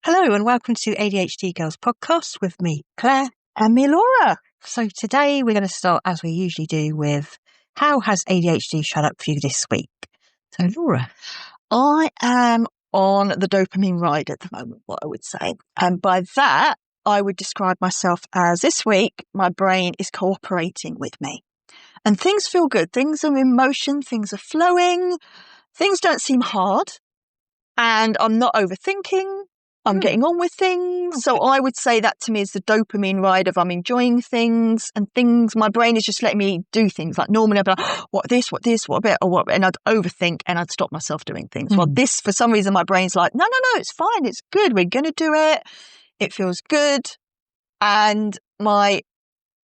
Hello and welcome to ADHD Girls podcast with me, Claire. And me, Laura. So today we're going to start, as we usually do, with how has ADHD shown up for you this week? So Laura. I am on the dopamine ride at the moment, what I would say. And by that, I would describe myself as this week, my brain is cooperating with me. And things feel good. Things are in motion. Things are flowing. Things don't seem hard. And I'm not overthinking. I'm getting on with things. Okay. So I would say that to me is the dopamine ride of I'm enjoying things and things. My brain is just letting me do things. Like normally I'd be like, what this, what a bit, or what, and I'd overthink and I'd stop myself doing things. Well, this, for some reason, my brain's like, no, it's fine. It's good. We're going to do it. It feels good. And my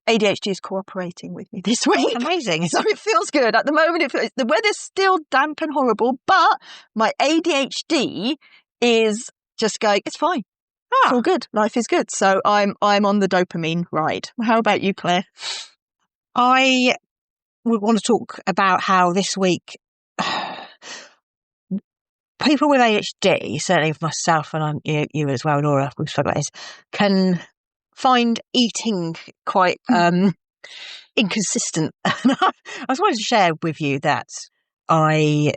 ADHD is cooperating with me this week. Amazing. So it feels good. At the moment, the weather's still damp and horrible, but my ADHD is just going, it's fine. It's all good. Life is good. So I'm on the dopamine ride. How about you, Claire? I would want to talk about how this week people with ADHD, certainly myself and you as well, Laura, we've spoken about this, can find eating quite inconsistent. I just wanted to share with you that I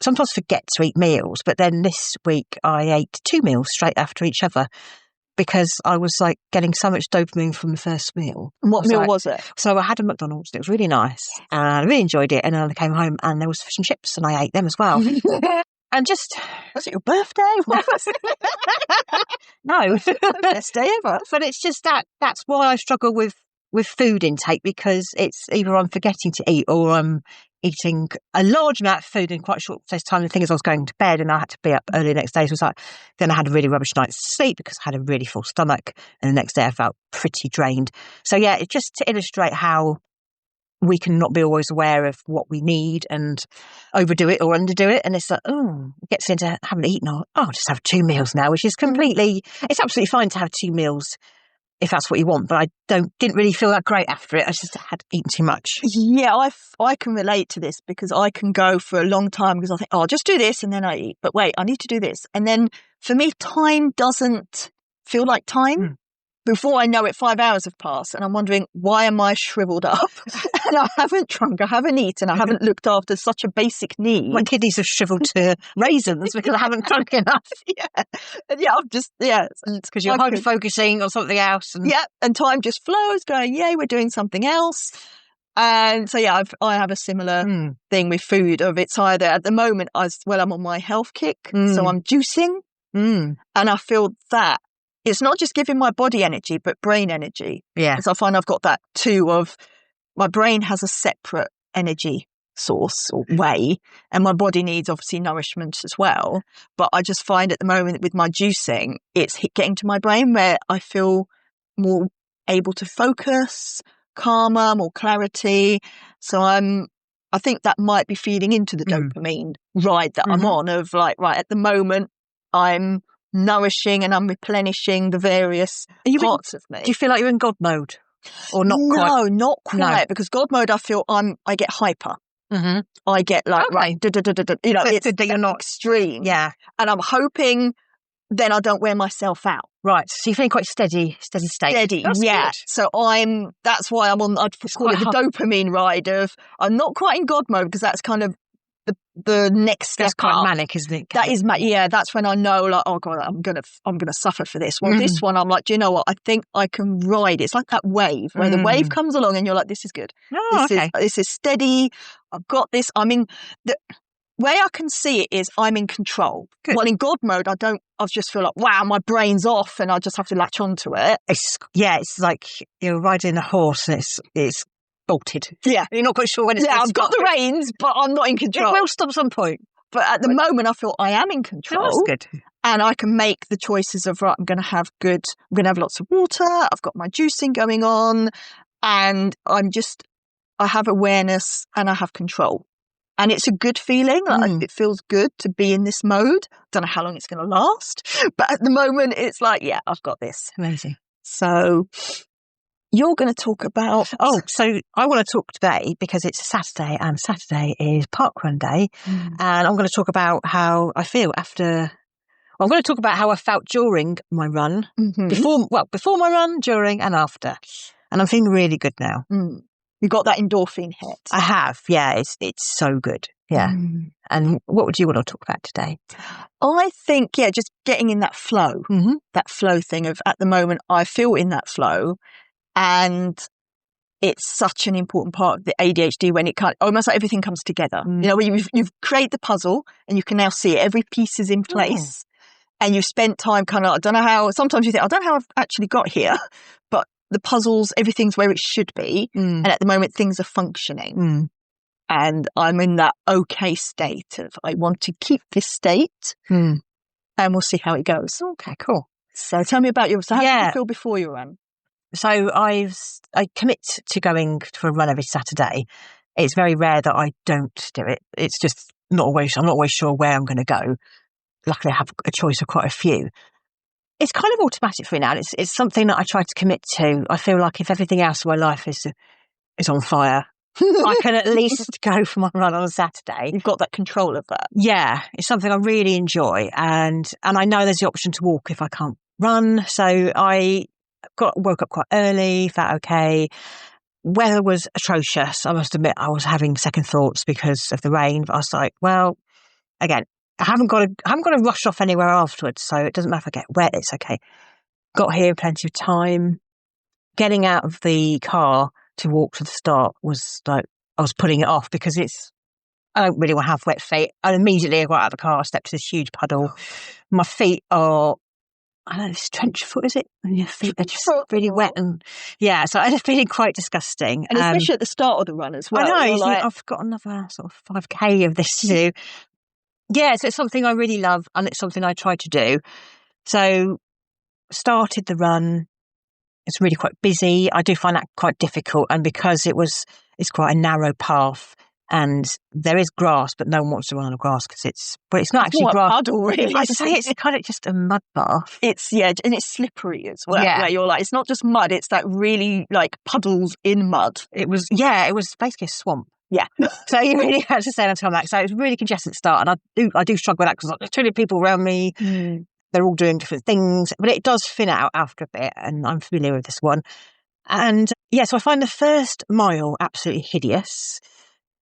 sometimes forget to eat meals, but then this week I ate 2 meals straight after each other because I was like getting so much dopamine from the first meal. And what meal was it? So I had a McDonald's and it was really nice and I really enjoyed it. And then I came home and there was fish and chips and I ate them as well. And just... Was it your birthday? What was it? No. Best day ever. But it's just that's why I struggle with food intake, because it's either I'm forgetting to eat or I'm eating a large amount of food in quite a short space of time. The thing is, I was going to bed and I had to be up early the next day. So it was like, then I had a really rubbish night's sleep because I had a really full stomach. And the next day I felt pretty drained. So yeah, it's just to illustrate how we can not be always aware of what we need and overdo it or underdo it. And it's like, it gets into haven't eaten or, I'll just have 2 meals now, which is it's absolutely fine to have 2 meals if that's what you want. But I didn't really feel that great after it. I just had eaten too much. Yeah, I can relate to this because I can go for a long time because I think, I'll just do this and then I eat. But wait, I need to do this. And then for me, time doesn't feel like time. Before I know it, 5 hours have passed and I'm wondering, why am I shriveled up? And I haven't drunk, I haven't eaten, I haven't looked after such a basic need. My kidneys have shriveled to raisins because I haven't drunk enough. I'm just, It's because you're hyper-focusing on something else. And time just flows, going, yay, we're doing something else. And so, I have a similar thing with food of it's either at the moment, I'm on my health kick, so I'm juicing and I feel that. It's not just giving my body energy, but brain energy. Yeah. Because I find I've got that too of my brain has a separate energy source or way, and my body needs obviously nourishment as well. But I just find at the moment with my juicing, it's getting to my brain where I feel more able to focus, calmer, more clarity. So I think that might be feeding into the dopamine ride that I'm on of like, right, at the moment, I'm nourishing and I'm replenishing the various parts of me. Do you feel like you're in God mode? Or not quite? No, not quite. Because God mode, I feel I get hyper. I get like, right, it's good that you're not extreme. Yeah. And I'm hoping then I don't wear myself out. Right. So you're feeling quite steady state. Steady, That's yeah. Good. So that's why I'm on, I'd call it the dopamine ride of, I'm not quite in God mode because that's kind of the next step. That's quite manic, isn't it? That is, that's when I know, like, oh God, I'm gonna suffer for this. Well, this one, I'm like, do you know what? I think I can ride it. It's like that wave where the wave comes along and you're like, this is good. This is steady. I've got this. I mean, the way I can see it is I'm in control. Good. Well, in God mode, I just feel like, wow, my brain's off and I just have to latch onto it. It's like you're riding a horse and it's bolted. Yeah. You're not quite sure when it's going to I've got the reins, but I'm not in control. It will stop at some point. But at the moment, I feel I am in control. Oh, that's good. And I can make the choices of, right, I'm going to have lots of water. I've got my juicing going on. And I have awareness and I have control. And it's a good feeling. Like, it feels good to be in this mode. Don't know how long it's going to last. But at the moment, it's like, I've got this. Amazing. So you're going to talk about... So I want to talk today because it's a Saturday and Saturday is Parkrun day. And I'm going to talk about how I feel after... I'm going to talk about how I felt during my run, Mm-hmm. before my run, during and after. And I'm feeling really good now. You got that endorphin hit. I have, yeah. It's so good, yeah. And what would you want to talk about today? I think, just getting in that flow, that flow thing of at the moment I feel in that flow, and it's such an important part of the ADHD when it almost like everything comes together. You know, when you've created the puzzle and you can now see it, every piece is in place, and you've spent time kind of, I don't know how, sometimes you think, I don't know how I've actually got here, but the puzzles, everything's where it should be. And at the moment, things are functioning. And I'm in that okay state of, I want to keep this state, and we'll see how it goes. Okay, cool. So tell me about how did you feel before your run? So I commit to going for a run every Saturday. It's very rare that I don't do it. It's just I'm not always sure where I'm going to go. Luckily, I have a choice of quite a few. It's kind of automatic for me now. It's something that I try to commit to. I feel like if everything else in my life is on fire, I can at least go for my run on a Saturday. You've got that control of that. Yeah, it's something I really enjoy, and I know there's the option to walk if I can't run. So I woke up quite early, felt okay. Weather was atrocious. I must admit, I was having second thoughts because of the rain. But I was like, well, again, I haven't got to rush off anywhere afterwards, so it doesn't matter if I get wet. It's okay. Got here plenty of time. Getting out of the car to walk to the start was like I was putting it off because I don't really want to have wet feet. And immediately I got out of the car, I stepped to this huge puddle. My feet are, I don't know, it's trench foot, is it? And your feet are just really wet. And yeah, so I was feeling quite disgusting. And especially at the start of the run as well. I know, I've got another sort of 5K of this to do. Yeah, so it's something I really love and it's something I try to do. So started the run. It's really quite busy. I do find that quite difficult. And because it's quite a narrow path and there is grass, but no one wants to run on the grass because it's not actually grass. A puddle, really. I'd say it's kind of just a mud bath. And it's slippery as well. Yeah. Where you're like, it's not just mud, it's that really like puddles in mud. It was basically a swamp. Yeah. So you really had to stay on time that. So it was really congested at the start. And I do struggle with that because there's too many people around me. They're all doing different things, but it does thin out after a bit, and I'm familiar with this one. And so I find the first mile absolutely hideous.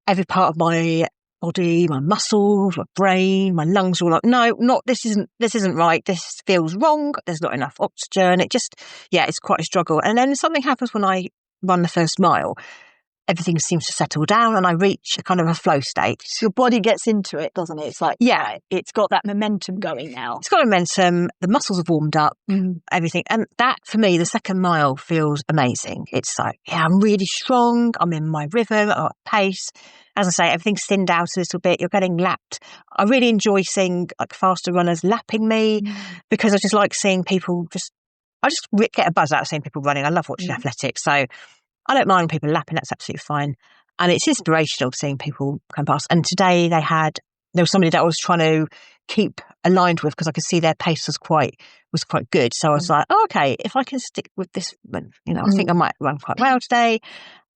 Every part of my body, my muscles, my brain, my lungs are all like, no, this isn't right. This feels wrong. There's not enough oxygen. It's quite a struggle. And then something happens when I run the first mile. Everything seems to settle down and I reach a kind of a flow state. Your body gets into it, doesn't it? It's like, it's got that momentum going now. It's got momentum. The muscles have warmed up, everything. And that, for me, the second mile feels amazing. It's like, I'm really strong. I'm in my rhythm, I'm at pace. As I say, everything's thinned out a little bit. You're getting lapped. I really enjoy seeing like faster runners lapping me because I just like seeing people I just get a buzz out of seeing people running. I love watching athletics. So I don't mind people lapping, that's absolutely fine. And it's inspirational seeing people come past. And today there was somebody that I was trying to keep aligned with because I could see their pace was quite good. So I was like, okay, if I can stick with this, I think I might run quite well today.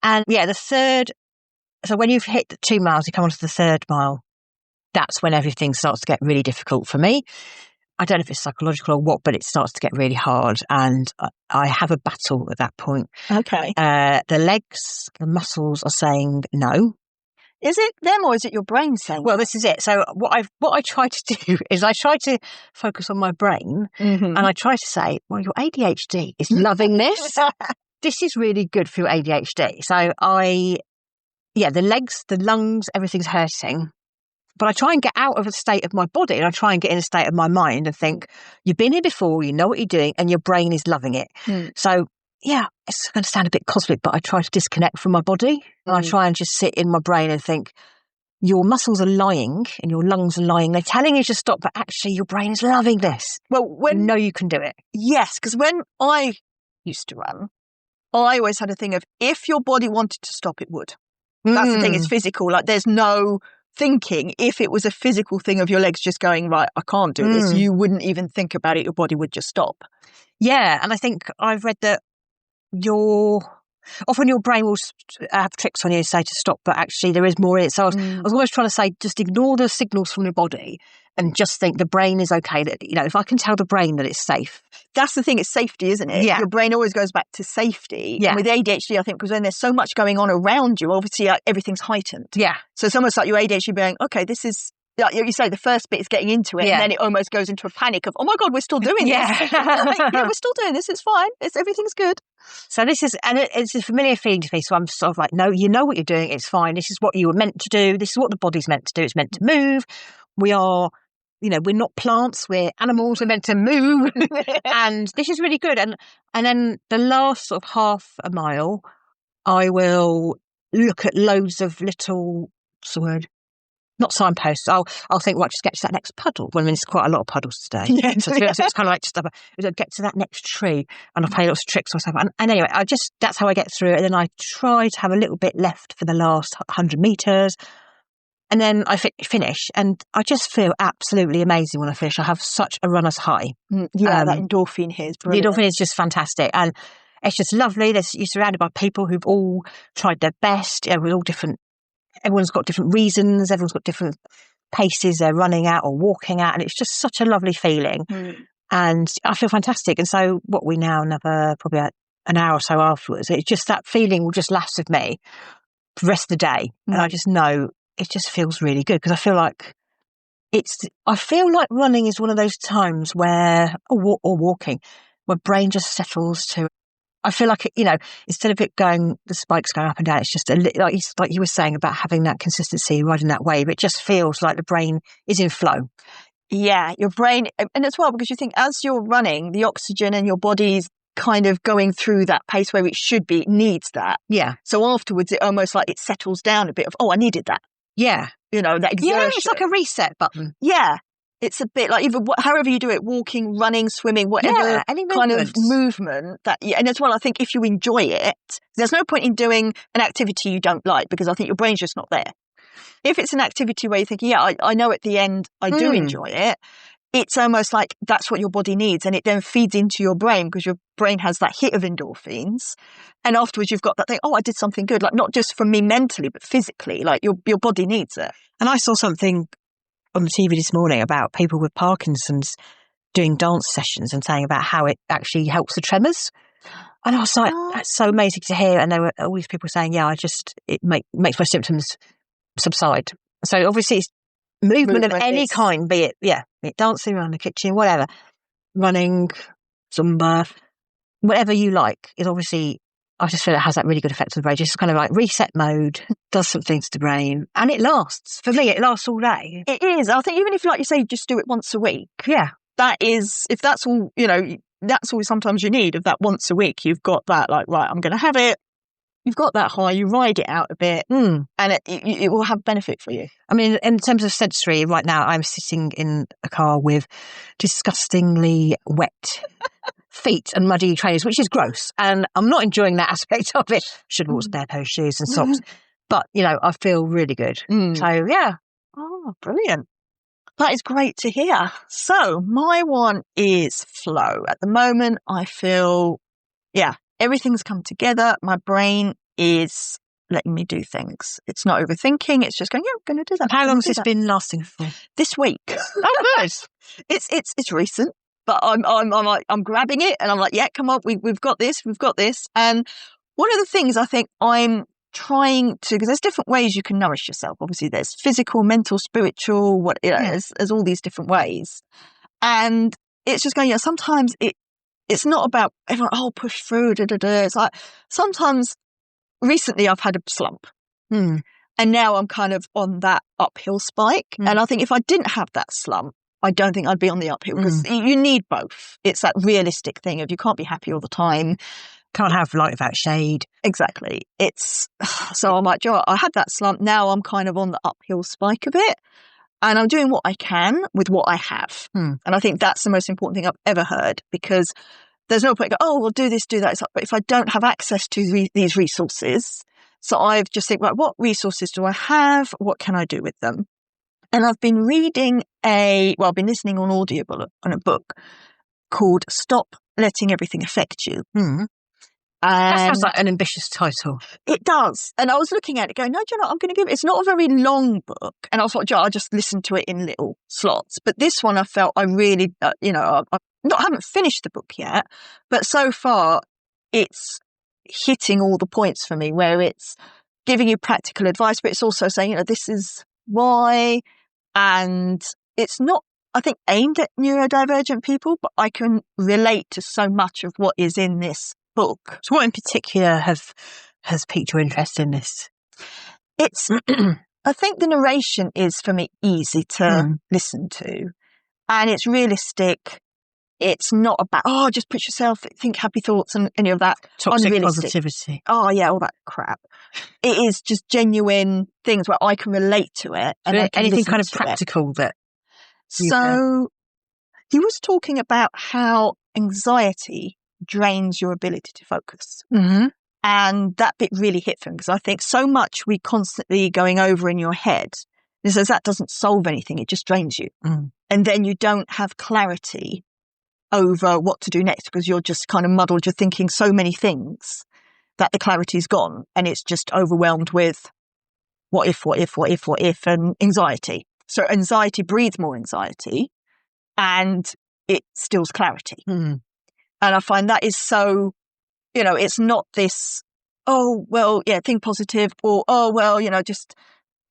And so when you've hit the 2 miles, you come onto the third mile, that's when everything starts to get really difficult for me. I don't know if it's psychological or what, but it starts to get really hard and I have a battle at that point. Okay. The legs, the muscles are saying no. Is it them or is it your brain saying? Well, this is it. So what I try to do is I try to focus on my brain and I try to say, well, your ADHD is loving this. This is really good for your ADHD. So the legs, the lungs, everything's hurting. But I try and get out of a state of my body and I try and get in a state of my mind and think, you've been here before, you know what you're doing, and your brain is loving it. So, it's going to sound a bit cosmic, but I try to disconnect from my body. And I try and just sit in my brain and think, your muscles are lying and your lungs are lying. They're telling you to stop, but actually your brain is loving this. Well, you know you can do it. Yes, because when I used to run, I always had a thing of if your body wanted to stop, it would. That's the thing, it's physical. Like there's no thinking. If it was a physical thing of your legs just going, right, I can't do this, you wouldn't even think about it. Your body would just stop. Yeah. And I think I've read that often your brain will have tricks on you to say to stop, but actually there is more in it. So I was almost trying to say, just ignore the signals from your body and just think the brain is okay. That, if I can tell the brain that it's safe. That's the thing, it's safety, isn't it? Yeah. Your brain always goes back to safety. Yeah. And with ADHD, I think, because when there's so much going on around you, obviously everything's heightened. Yeah. So it's almost like your ADHD being, okay, this is, like you say, the first bit is getting into it, and then it almost goes into a panic of, oh my God, we're still doing this. Like, we're still doing this. It's fine. Everything's good. So this is, and it's a familiar feeling to me. So I'm sort of like, no, you know what you're doing. It's fine. This is what you were meant to do. This is what the body's meant to do. It's meant to move. We are, we're not plants. We're animals. We're meant to move. And this is really good. And then the last sort of half a mile, I will look at loads of little, what's the word? Not signposts. I'll think, right, just get to that next puddle. Well, there's quite a lot of puddles today. Yeah. So it's kind of like just get to that next tree, and I play lots of tricks or something. And anyway, that's how I get through it. And then I try to have a little bit left for the last 100 meters. And then I finish, and I just feel absolutely amazing when I finish. I have such a runner's high. Yeah, that endorphin here is brilliant. The endorphin is just fantastic. And it's just lovely. You're surrounded by people who've all tried their best. We're all different. Everyone's got different reasons. Everyone's got different paces they're running at or walking at. And it's just such a lovely feeling. And I feel fantastic. And so what we now another probably an hour or so afterwards, it's just that feeling will just last with me for the rest of the day. And I just know it just feels really good, because I feel like running is one of those times where, or walking, where brain just settles to. I feel like, instead of it going, the spikes going up and down, it's just like you were saying about having that consistency, riding that wave. It just feels like the brain is in flow. Yeah, your brain, and as well, because you think as you're running, the oxygen in your body's kind of going through that pace where it should be, it needs that. Yeah. So afterwards, it almost like it settles down a bit of, oh, I needed that. Yeah. That exertion. Yeah, it's like a reset button. Yeah. It's a bit like however you do it, walking, running, swimming, whatever any kind of movement and as well, I think if you enjoy it, there's no point in doing an activity you don't like, because I think your brain's just not there. If it's an activity where you think, I know at the end I do enjoy it, it's almost like that's what your body needs, and it then feeds into your brain, because your brain has that hit of endorphins, and afterwards you've got that thing, I did something good, like not just for me mentally but physically, like your body needs it. And I saw something on the TV this morning about people with Parkinson's doing dance sessions and saying about how it actually helps the tremors. And I was like, that's so amazing to hear. And there were all these people saying, it makes my symptoms subside. So obviously it's movement of any kind, be it dancing around the kitchen, whatever, running, Zumba, whatever you like, is obviously, I just feel it has that really good effect on the brain. Just kind of like reset mode, does some things to the brain, and it lasts. For me, it lasts all day. It is. I think even if, like you say, just do it once a week. Yeah. That is, if that's all, that's all sometimes you need, of that once a week. You've got that, like, right, I'm going to have it. You've got that high, you ride it out a bit, and it will have benefit for you. I mean, in terms of sensory, right now, I'm sitting in a car with disgustingly wet feet and muddy trainers, which is gross. And I'm not enjoying that aspect of it. Should have bought a spare pair of shoes and socks. But, I feel really good. So, yeah. Oh, brilliant. That is great to hear. So my one is flow. At the moment, I feel, everything's come together. My brain is letting me do things. It's not overthinking. It's just going, I'm going to do that. How long has this been lasting for? This week. Oh, good. It's recent, but I'm grabbing it, and I'm like, come on, we've got this. And one of the things I think I'm trying to, because there's different ways you can nourish yourself. Obviously, there's physical, mental, spiritual. There's all these different ways, and it's just going. Sometimes it's not about everyone. Push through. It's like sometimes. Recently, I've had a slump, and now I'm kind of on that uphill spike. And I think if I didn't have that slump, I don't think I'd be on the uphill, because you need both. It's that realistic thing of you can't be happy all the time. Can't have light without shade. Exactly. So I'm like, I had that slump. Now I'm kind of on the uphill spike of it, and I'm doing what I can with what I have. And I think that's the most important thing I've ever heard, because there's no point going, we'll do this, do that. It's like, but if I don't have access to these resources, so I've just think, right, what resources do I have? What can I do with them? And I've been reading I've been listening on Audible on a book called Stop Letting Everything Affect You. That And sounds like an ambitious title. it does. And I was looking at it going, no, do you know what I'm going to give it? It's not a very long book. And I thought, I'll just listen to it in little slots. But this one I felt I really, I haven't finished the book yet, but so far it's hitting all the points for me, where it's giving you practical advice, but it's also saying, this is why. And it's not, I think, aimed at neurodivergent people, but I can relate to so much of what is in this book. So what in particular has piqued your interest in this? It's, I think the narration is, for me, easy to listen to. And it's realistic. It's not about, just put yourself, think happy thoughts and any of that. Toxic positivity. Oh, yeah, all that crap. It is just genuine things where I can relate to it. And so anything kind of practical that... So he was talking about how anxiety drains your ability to focus. Mm-hmm. And that bit really hit for him, because I think so much we constantly going over in your head. He says that doesn't solve anything. It just drains you. Mm. And then you don't have clarity over what to do next, because you're just kind of muddled. You're thinking so many things that the clarity's gone, and it's just overwhelmed with what if, and anxiety. So anxiety breeds more anxiety, and it steals clarity. Mm. And I find that is so, it's not this, think positive, or, just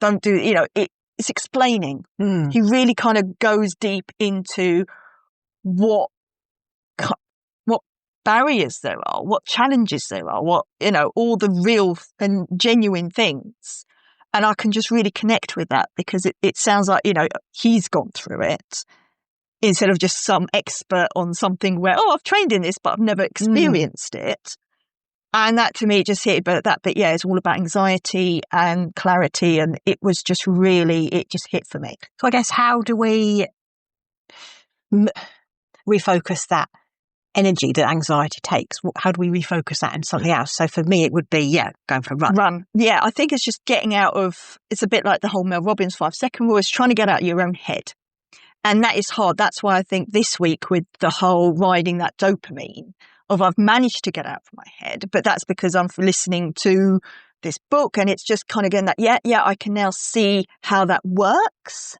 don't do, it's explaining. Mm. He really kind of goes deep into what barriers there are, what challenges there are, what, all the real and genuine things. And I can just really connect with that, because it sounds like, he's gone through it, instead of just some expert on something where, I've trained in this, but I've never experienced it. And that to me just hit, but it's all about anxiety and clarity. And it was just really, it just hit for me. So I guess, how do we refocus that energy that anxiety takes? How do we refocus that in something else? So for me, it would be, going for a run. Yeah, I think it's just getting out of, it's a bit like the whole Mel Robbins 5-second rule, is trying to get out of your own head. And that is hard. That's why I think this week, with the whole riding that dopamine, I've managed to get out from my head. But that's because I'm listening to this book, and it's just kind of getting that, I can now see how that works.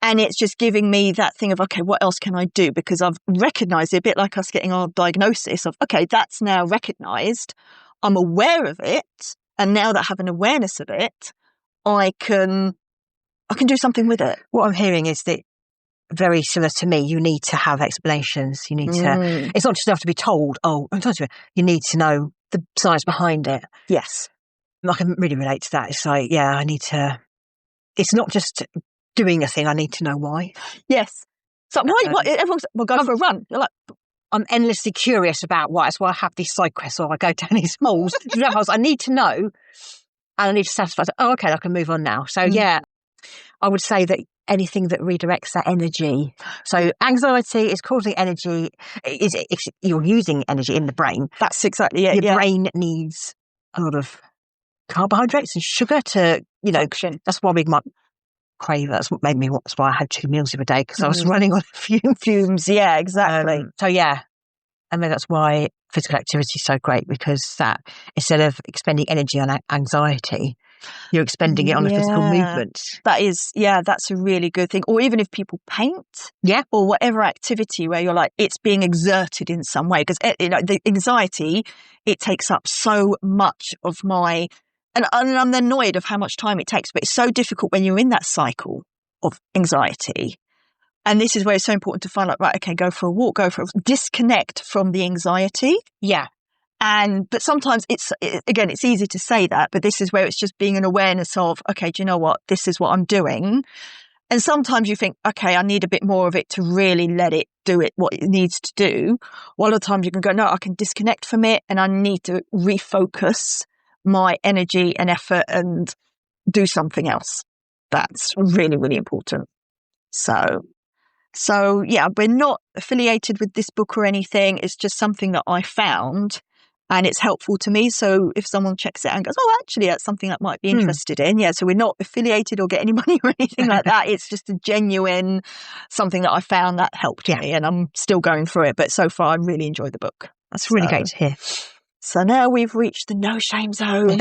And it's just giving me that thing of, okay, what else can I do? Because I've recognized it, a bit like us getting our diagnosis of, okay, that's now recognized. I'm aware of it. And now that I have an awareness of it, I can do something with it. What I'm hearing is that, very similar to me, you need to have explanations. You need to, it's not just enough to be told, you need to know the science behind it. Yes. I can really relate to that. It's like, I need to, it's not just doing a thing, I need to know why. Yes. So everyone's, go for a run. You're like, I'm endlessly curious about why. That's why I have these side quests, or I go down these malls. I need to know, and I need to satisfy. Okay, I can move on now. So I would say that anything that redirects that energy. So anxiety is causing energy. If you're using energy in the brain, that's exactly it. Your brain needs a lot of carbohydrates and sugar to, function. That's why we might crave. That's what made me. That's why I had 2 meals of a day, because I was running on fumes. Yeah, exactly. And then that's why physical activity is so great, because that, instead of expending energy on anxiety, you're expending it on a physical movement. That is, that's a really good thing. Or even if people paint, or whatever activity where you're like, it's being exerted in some way, because the anxiety, it takes up so much of my. And I'm annoyed of how much time it takes, but it's so difficult when you're in that cycle of anxiety. And this is where it's so important to find, like, right, okay, go for a walk, disconnect from the anxiety. Yeah. But sometimes it's easy to say that, but this is where it's just being an awareness of, okay, do you know what? This is what I'm doing. And sometimes you think, okay, I need a bit more of it to really let it do what it needs to do. While other times you can go, no, I can disconnect from it, and I need to refocus my energy and effort and do something else. That's really, really important. So we're not affiliated with this book or anything. It's just something that I found, and it's helpful to me. So if someone checks it out and goes, actually, that's something that might be interested in. Yeah. So we're not affiliated or get any money or anything like that. It's just a genuine something that I found that helped me, and I'm still going through it. But so far, I really enjoyed the book. That's really great to hear. So now we've reached the no shame zone.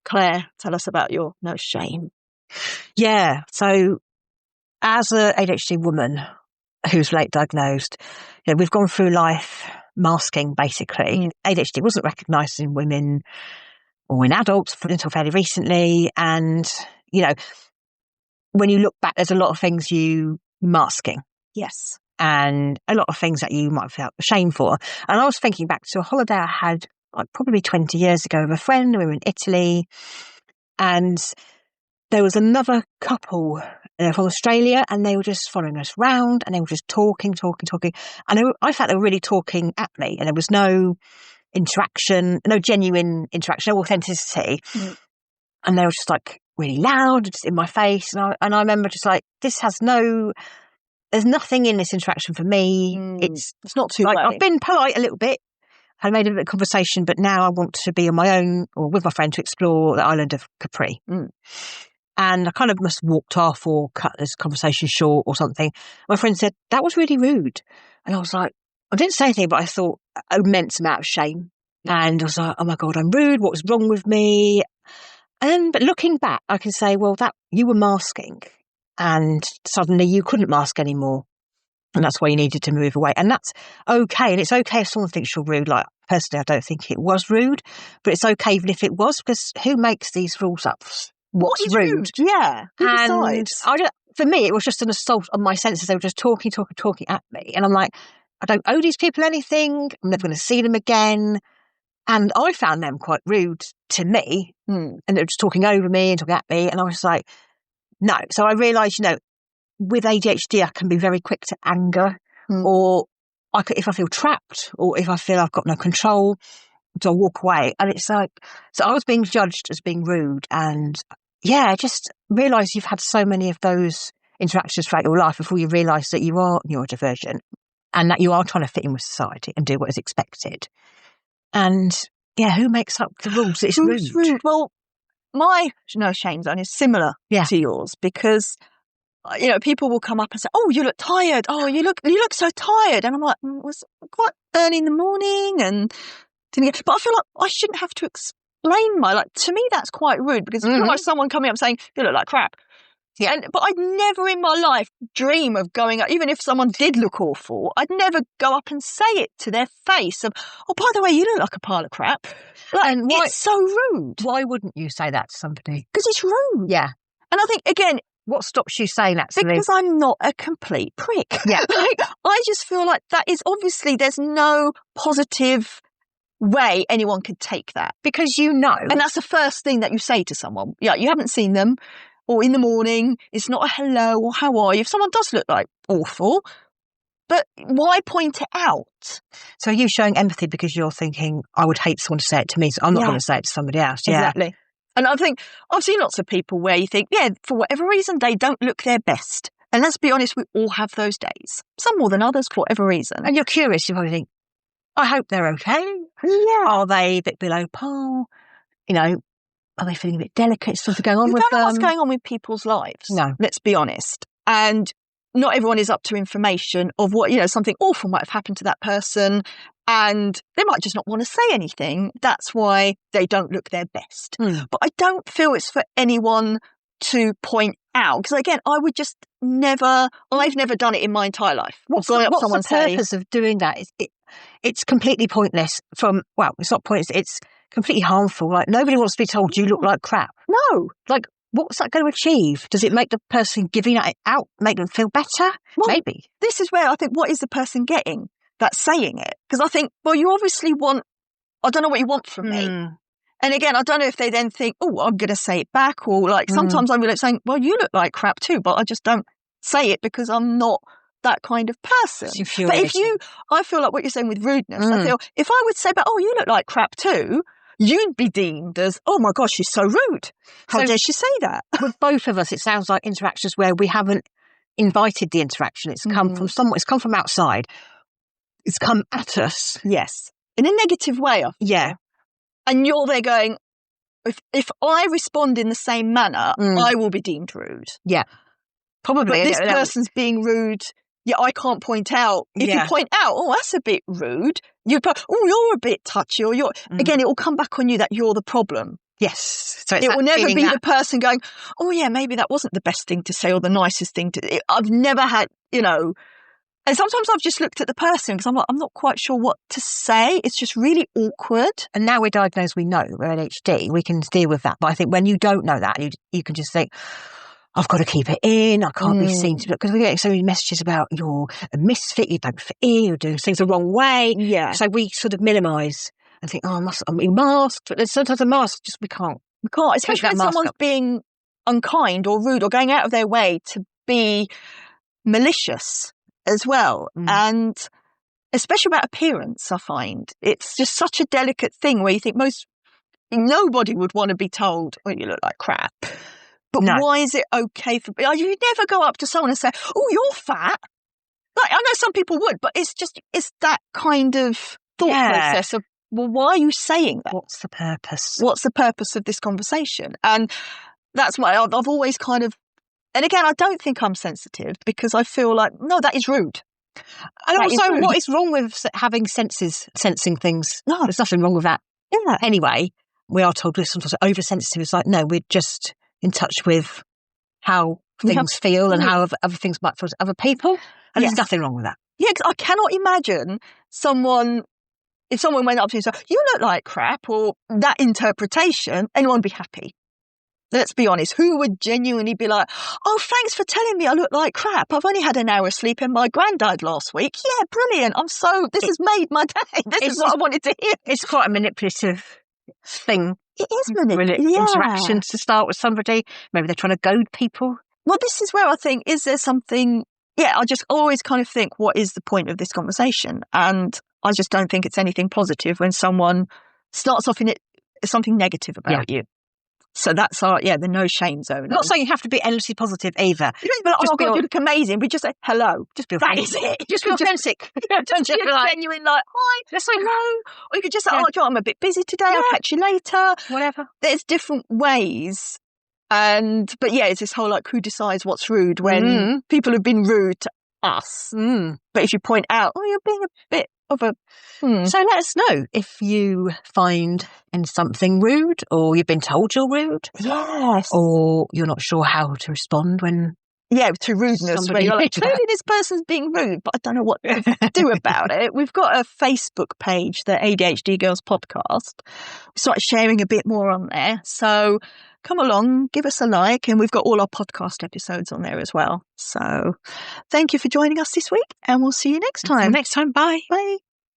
Claire, tell us about your no shame. Yeah. So as a ADHD woman who's late diagnosed, we've gone through life masking, basically. ADHD wasn't recognised in women or in adults until fairly recently. And, when you look back, there's a lot of things you masking. Yes. And a lot of things that you might have felt ashamed for. And I was thinking back to a holiday I had probably 20 years ago with a friend. We were in Italy, and there was another couple from Australia, and they were just following us round, and they were just talking. And I felt they were really talking at me, and there was no interaction, no genuine interaction, no authenticity. And they were just like really loud, just in my face. And I remember just like, there's nothing in this interaction for me. It's not too like, well. I've been polite a little bit. I made a bit of conversation, but now I want to be on my own or with my friend to explore the island of Capri. And I kind of must have walked off or cut this conversation short or something. My friend said, that was really rude. And I was like, I didn't say anything, but I thought an immense amount of shame. And I was like, oh my God, I'm rude. What was wrong with me? But looking back, I can say, well, that you were masking and suddenly you couldn't mask anymore. And that's why you needed to move away. And that's okay. And it's okay if someone thinks you're rude. Like, personally, I don't think it was rude, but it's okay even if it was, because who makes these rules up? What's rude? Yeah. Who And decides? for me, it was just an assault on my senses. They were just talking at me. And I'm like, I don't owe these people anything. I'm never going to see them again. And I found them quite rude to me. And they were just talking over me and talking at me. And I was like, no. So I realised, with ADHD, I can be very quick to anger, or if I feel trapped, or if I feel I've got no control, so I walk away. And it's like, so I was being judged as being rude. And I just realised you've had so many of those interactions throughout your life before you realise that you are neurodivergent and that you are trying to fit in with society and do what is expected. And who makes up the rules? It's rude. Well, my no shame zone is similar to yours, because people will come up and say, "Oh, you look tired. Oh, you look so tired." And I'm like, it was quite early in the morning, and but I feel like I shouldn't have to explain to me that's quite rude, because it's like someone coming up saying, "You look like crap." Yeah. But I'd never in my life dream of going up, even if someone did look awful, I'd never go up and say it to their face of, "Oh, by the way, you look like a pile of crap." And it's so rude. Why wouldn't you say that to somebody? Because it's rude. Yeah. And I think, again, what stops you saying that to me? Because I'm not a complete prick. Yeah. I just feel like that is obviously, there's no positive way anyone could take that. Because And that's the first thing that you say to someone. Yeah, you haven't seen them, or in the morning, it's not a hello or how are you. If someone does look like awful, but why point it out? So you're showing empathy because you're thinking, I would hate someone to say it to me, so I'm not going to say it to somebody else. Yeah. Exactly. And I think I've seen lots of people where you think, for whatever reason, they don't look their best. And let's be honest, we all have those days. Some more than others, for whatever reason. And you're curious, you probably think, I hope they're okay. Yeah. Are they a bit below par? Are they feeling a bit delicate? Something going on with them? You don't know what's going on with people's lives. No. Let's be honest. And not everyone is up to information of what, something awful might have happened to that person, and they might just not want to say anything. That's why they don't look their best. But I don't feel it's for anyone to point out, because again, I would just never, I've never done it in my entire life. What's the purpose of doing that? It's completely pointless it's not pointless, it's completely harmful. Like, nobody wants to be told you look like crap. No. Like, what's that going to achieve? Does it make the person giving it out, make them feel better? Well, maybe. This is where I think, what is the person getting that's saying it? Because I think, well, you obviously want, I don't know what you want from me. And again, I don't know if they then think, oh, I'm going to say it back, or sometimes I'm going to say, well, you look like crap too, but I just don't say it because I'm not that kind of person. But I feel like what you're saying with rudeness, I feel if I would say, oh, you look like crap too, you'd be deemed as, oh my gosh, she's so rude. How dare she say that? With both of us, it sounds like interactions where we haven't invited the interaction. It's come from someone. It's come from outside. It's come at us. Yes, in a negative way. Yeah, and you're there going, if I respond in the same manner, I will be deemed rude. Yeah, probably. But this person's being rude. Yeah, I can't point out. If you point out, oh, that's a bit rude, you're a bit touchy, or again, it will come back on you that you're the problem. Yes. So it's it that will never feeling be that- the person going, oh yeah, maybe that wasn't the best thing to say or the nicest thing to. I've never had, and sometimes I've just looked at the person because I'm not quite sure what to say. It's just really awkward. And now we're diagnosed, we know we're ADHD, we can deal with that. But I think when you don't know that, you can just think, I've got to keep it in. I can't be seen to, because we get so many messages about you're a misfit, you don't fit in, you're doing things the wrong way. Yeah. So we sort of minimise and think, I'm being masked. But there's sometimes a mask, just we can't, especially when someone's being unkind or rude or going out of their way to be malicious as well. And especially about appearance, I find it's just such a delicate thing where you think nobody would want to be told, oh, you look like crap. But why is it okay for you never go up to someone and say, oh, you're fat? Like, I know some people would, but it's that kind of thought process of, well, why are you saying that? What's the purpose? What's the purpose of this conversation? And that's why I've always kind of, and again, I don't think I'm sensitive because I feel like, no, that is rude. And also, what is wrong with having senses, sensing things? No. There's nothing wrong with that. Yeah. Anyway, we are told we're sometimes oversensitive. It's like, no, we're just in touch with how things feel and how other things might feel to other people. And there's nothing wrong with that. Yeah, because I cannot imagine if someone went up to you and said, you look like crap, or that interpretation, anyone would be happy. Let's be honest. Who would genuinely be like, oh, thanks for telling me I look like crap. I've only had an hour's sleep and my grand died last week. Yeah, brilliant. This has made my day. This is what I wanted to hear. It's quite a manipulative thing. It is manipulative. Interactions to start with somebody. Maybe they're trying to goad people. Well, this is where I think, is there something... Yeah, I just always kind of think, what is the point of this conversation? And I just don't think it's anything positive when someone starts off in it something negative about you. So that's the no shame zone. I'm not saying you have to be endlessly positive either. You don't be like, oh God, you look amazing. We just say hello. Just be that is it. Just be authentic. Just be genuine, like, hi, just say hello. Or you could just say, oh, John, I'm a bit busy today. I'll catch you later. Whatever. There's different ways. But it's this whole like, who decides what's rude when people have been rude to us. But if you point out, oh, you're being a bit of a... So let us know if you find something rude, or you've been told you're rude. Yes. Or you're not sure how to respond when... Yeah, to rudeness. Where you're like, clearly this person's being rude, but I don't know what to do about it. We've got a Facebook page, the ADHD Girls Podcast. We started sharing a bit more on there. So come along, give us a like, and we've got all our podcast episodes on there as well. So thank you for joining us this week, and we'll see you next time. Until next time, bye. Bye.